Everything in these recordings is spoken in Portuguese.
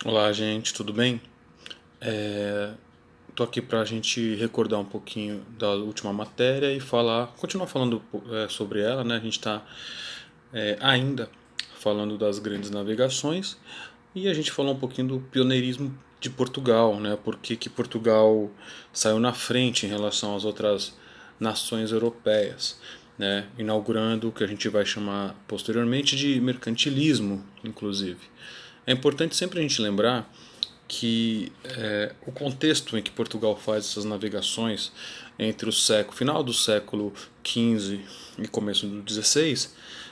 Olá, gente, tudo bem? Tô aqui para a gente recordar um pouquinho da última matéria e continuar falando sobre ela, né? A gente está ainda falando das grandes navegações e a gente falou um pouquinho do pioneirismo de Portugal, né? Por que Portugal saiu na frente em relação às outras nações europeias, né? Inaugurando o que a gente vai chamar posteriormente de mercantilismo, inclusive. É importante sempre a gente lembrar que o contexto em que Portugal faz essas navegações entre o final do século XV e começo do XVI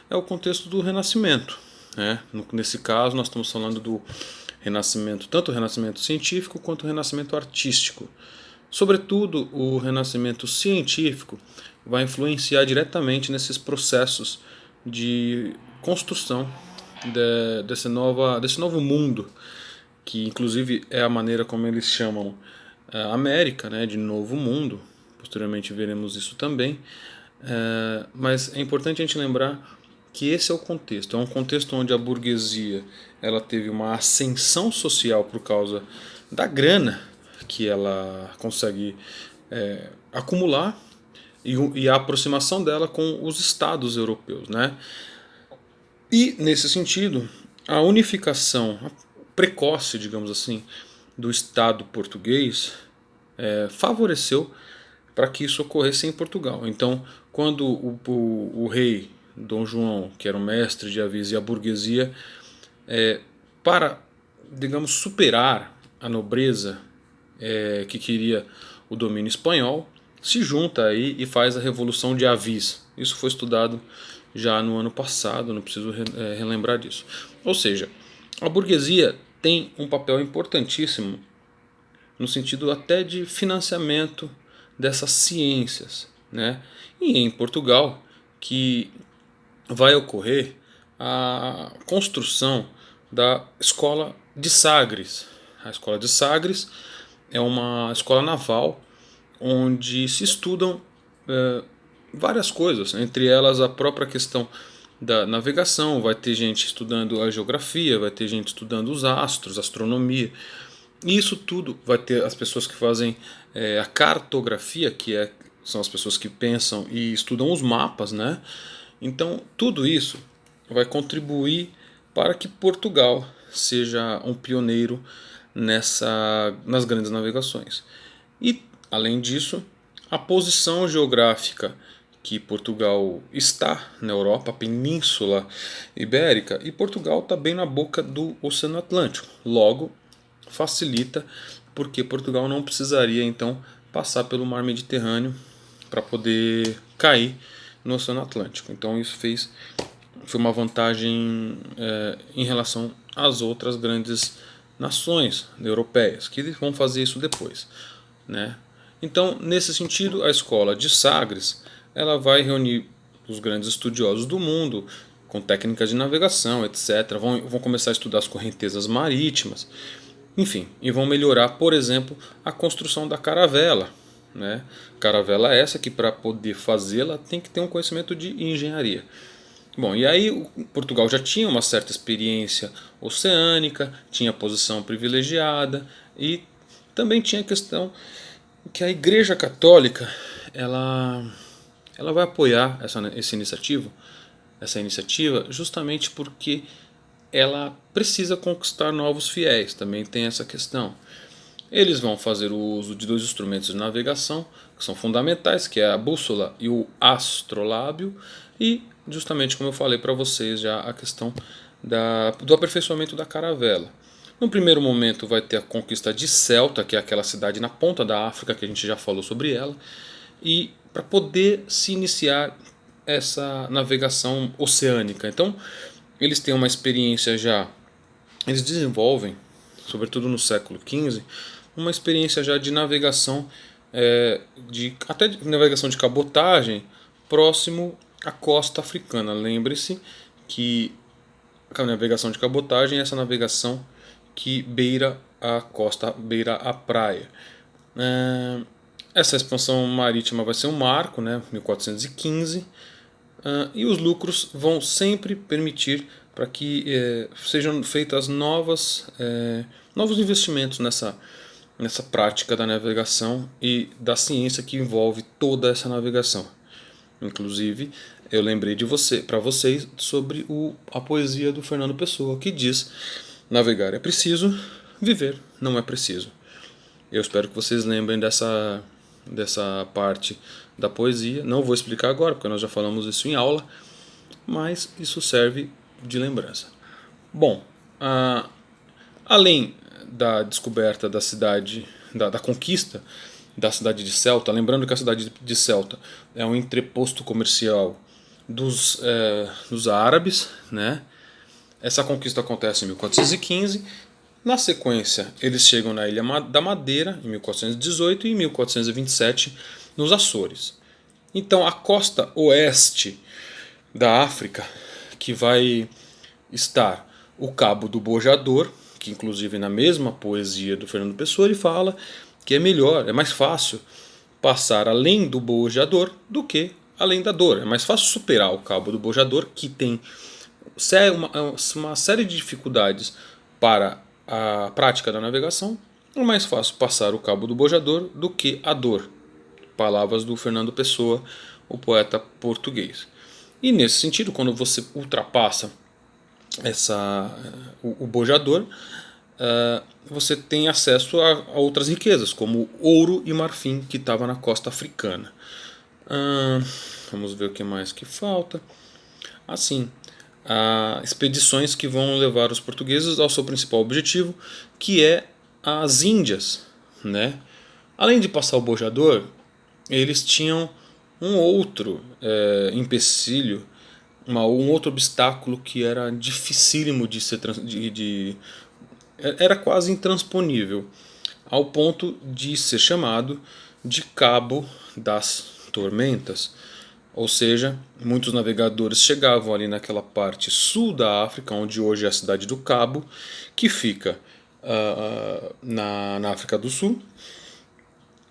é o contexto do Renascimento. Né? Nesse caso, nós estamos falando do Renascimento, tanto o Renascimento científico quanto o Renascimento artístico. Sobretudo, o Renascimento científico vai influenciar diretamente nesses processos de construção desse novo mundo, que inclusive é a maneira como eles chamam a América, né, de Novo Mundo. Posteriormente veremos isso também. Mas é importante a gente lembrar que esse é o contexto. É um contexto onde a burguesia ela teve uma ascensão social por causa da grana que ela consegue acumular e a aproximação dela com os estados europeus, né? E nesse sentido, a unificação precoce, digamos assim, do Estado português favoreceu para que isso ocorresse em Portugal. Então, quando o rei Dom João, que era o mestre de aviso, e a burguesia, para, digamos, superar a nobreza que queria o domínio espanhol, se junta aí e faz a Revolução de Avis. Isso foi estudado já no ano passado, não preciso relembrar disso. Ou seja, a burguesia tem um papel importantíssimo no sentido até de financiamento dessas ciências, né? E em Portugal que vai ocorrer a construção da Escola de Sagres. A Escola de Sagres é uma escola naval onde se estudam várias coisas, entre elas a própria questão da navegação. Vai ter gente estudando a geografia, vai ter gente estudando os astros, astronomia. E isso tudo vai ter as pessoas que fazem a cartografia, são as pessoas que pensam e estudam os mapas, né? Então tudo isso vai contribuir para que Portugal seja um pioneiro nas grandes navegações. E, além disso, a posição geográfica que Portugal está na Europa, a Península Ibérica, e Portugal está bem na boca do Oceano Atlântico. Logo, facilita porque Portugal não precisaria então passar pelo Mar Mediterrâneo para poder cair no Oceano Atlântico. Então isso foi uma vantagem em relação às outras grandes nações europeias que vão fazer isso depois, né? Então, nesse sentido, a escola de Sagres ela vai reunir os grandes estudiosos do mundo com técnicas de navegação, etc. Vão começar a estudar as correntezas marítimas, enfim, e vão melhorar, por exemplo, a construção da caravela, né? Caravela essa que para poder fazê-la tem que ter um conhecimento de engenharia. Bom, e aí Portugal já tinha uma certa experiência oceânica, tinha posição privilegiada e também tinha a questão que a Igreja Católica ela, ela vai apoiar essa iniciativa justamente porque ela precisa conquistar novos fiéis, também tem essa questão. Eles vão fazer o uso de dois instrumentos de navegação que são fundamentais, que é a bússola e o astrolábio, e justamente como eu falei para vocês já a questão do aperfeiçoamento da caravela. No primeiro momento vai ter a conquista de Celta, que é aquela cidade na ponta da África que a gente já falou sobre ela, e para poder se iniciar essa navegação oceânica. Então eles têm uma experiência já, eles desenvolvem, sobretudo no século XV, uma experiência já de navegação, até de navegação de cabotagem próximo à costa africana. Lembre-se que a navegação de cabotagem é essa navegação que beira a costa, beira a praia. Essa expansão marítima vai ser um marco, né, 1415, e os lucros vão sempre permitir para que sejam feitas novos investimentos nessa prática da navegação e da ciência que envolve toda essa navegação. Inclusive, eu lembrei para vocês sobre a poesia do Fernando Pessoa, que diz: navegar é preciso, viver não é preciso. Eu espero que vocês lembrem dessa parte da poesia. Não vou explicar agora, porque nós já falamos isso em aula, mas isso serve de lembrança. Bom, além da descoberta da cidade, da conquista da cidade de Ceuta, lembrando que a cidade de Ceuta é um entreposto comercial dos árabes, né? Essa conquista acontece em 1415. Na sequência, eles chegam na Ilha da Madeira, em 1418, e em 1427, nos Açores. Então, a costa oeste da África, que vai estar o Cabo do Bojador, que inclusive na mesma poesia do Fernando Pessoa ele fala que é melhor, é mais fácil passar além do Bojador do que além da dor. É mais fácil superar o Cabo do Bojador, que tem uma série de dificuldades para a prática da navegação. É mais fácil passar o Cabo do Bojador do que a dor. Palavras do Fernando Pessoa, o poeta português. E nesse sentido, quando você ultrapassa o bojador, você tem acesso a outras riquezas, como ouro e marfim, que estava na costa africana. Vamos ver o que mais que falta. Assim, expedições que vão levar os portugueses ao seu principal objetivo, que é as Índias, né? Além de passar o bojador, eles tinham um outro empecilho, um outro obstáculo que era dificílimo de ser era quase intransponível, ao ponto de ser chamado de Cabo das Tormentas. Ou seja, muitos navegadores chegavam ali naquela parte sul da África, onde hoje é a cidade do Cabo, que fica na África do Sul,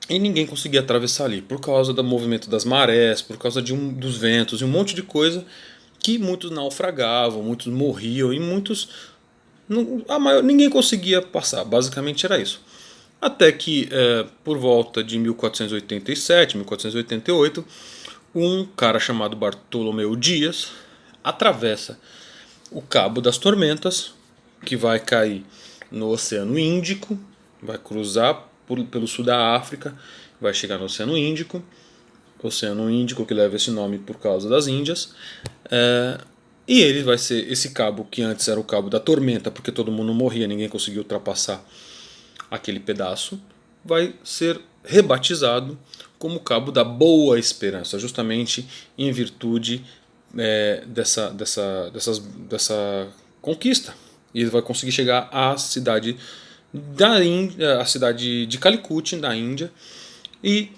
e ninguém conseguia atravessar ali, por causa do movimento das marés, por causa dos ventos e um monte de coisa, que muitos naufragavam, muitos morriam e muitos... ninguém conseguia passar, basicamente era isso. Até que, por volta de 1487, 1488, um cara chamado Bartolomeu Dias atravessa o Cabo das Tormentas, que vai cair no Oceano Índico, vai cruzar pelo sul da África, vai chegar no Oceano Índico que leva esse nome por causa das Índias, e ele vai ser esse cabo que antes era o Cabo da Tormenta, porque todo mundo morria, ninguém conseguia ultrapassar aquele pedaço, vai ser rebatizado como Cabo da Boa Esperança, justamente em virtude dessa conquista. E ele vai conseguir chegar à cidade a cidade de Calicut, da Índia, e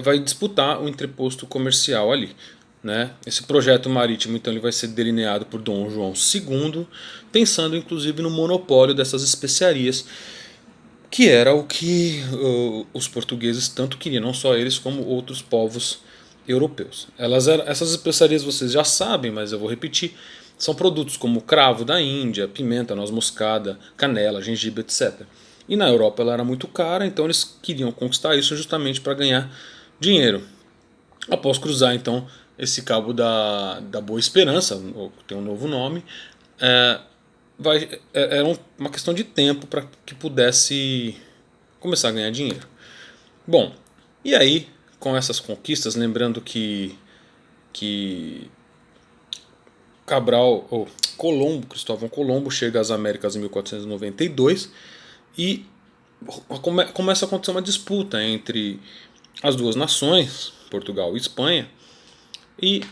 vai disputar o entreposto comercial ali. Né? Esse projeto marítimo então ele vai ser delineado por Dom João II, pensando inclusive no monopólio dessas especiarias, que era o que os portugueses tanto queriam, não só eles como outros povos europeus. Essas especiarias vocês já sabem, mas eu vou repetir. São produtos como cravo da Índia, pimenta, noz moscada, canela, gengibre, etc. E na Europa ela era muito cara, então eles queriam conquistar isso justamente para ganhar dinheiro. Após cruzar então esse Cabo da Boa Esperança, tem um novo nome, era uma questão de tempo para que pudesse começar a ganhar dinheiro. Bom, e aí com essas conquistas, lembrando que Cristóvão Colombo chega às Américas em 1492 e começa a acontecer uma disputa entre as duas nações, Portugal e Espanha, e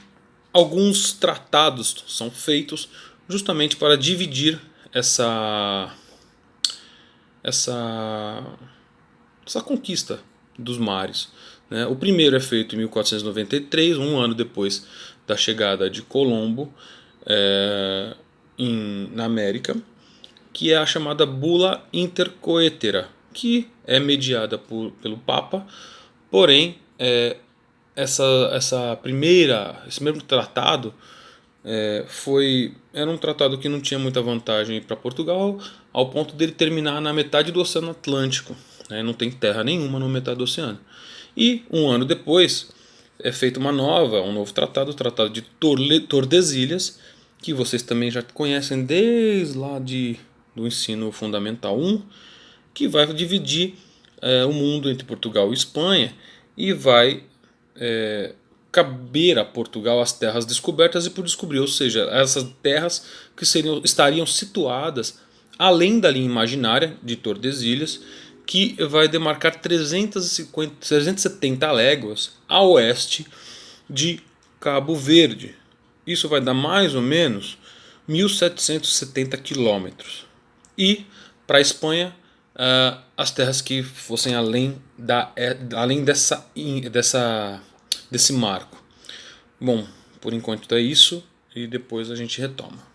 alguns tratados são feitos justamente para dividir essa conquista dos mares. Né? O primeiro é feito em 1493, um ano depois da chegada de Colombo na América, que é a chamada Bula Intercoetera, que é mediada pelo Papa, porém esse primeiro tratado Era um tratado que não tinha muita vantagem para Portugal, ao ponto dele terminar na metade do Oceano Atlântico, né? Não tem terra nenhuma na metade do oceano. E um ano depois é feito um novo tratado, o Tratado de Tordesilhas, que vocês também já conhecem desde lá do ensino fundamental 1, que vai dividir o mundo entre Portugal e Espanha e vai caber a Portugal as terras descobertas e por descobrir, ou seja, essas terras que estariam situadas além da linha imaginária de Tordesilhas, que vai demarcar 370 léguas a oeste de Cabo Verde. Isso vai dar mais ou menos 1.770 quilômetros. E para a Espanha, as terras que fossem além desse marco. Bom, por enquanto é isso e depois a gente retoma.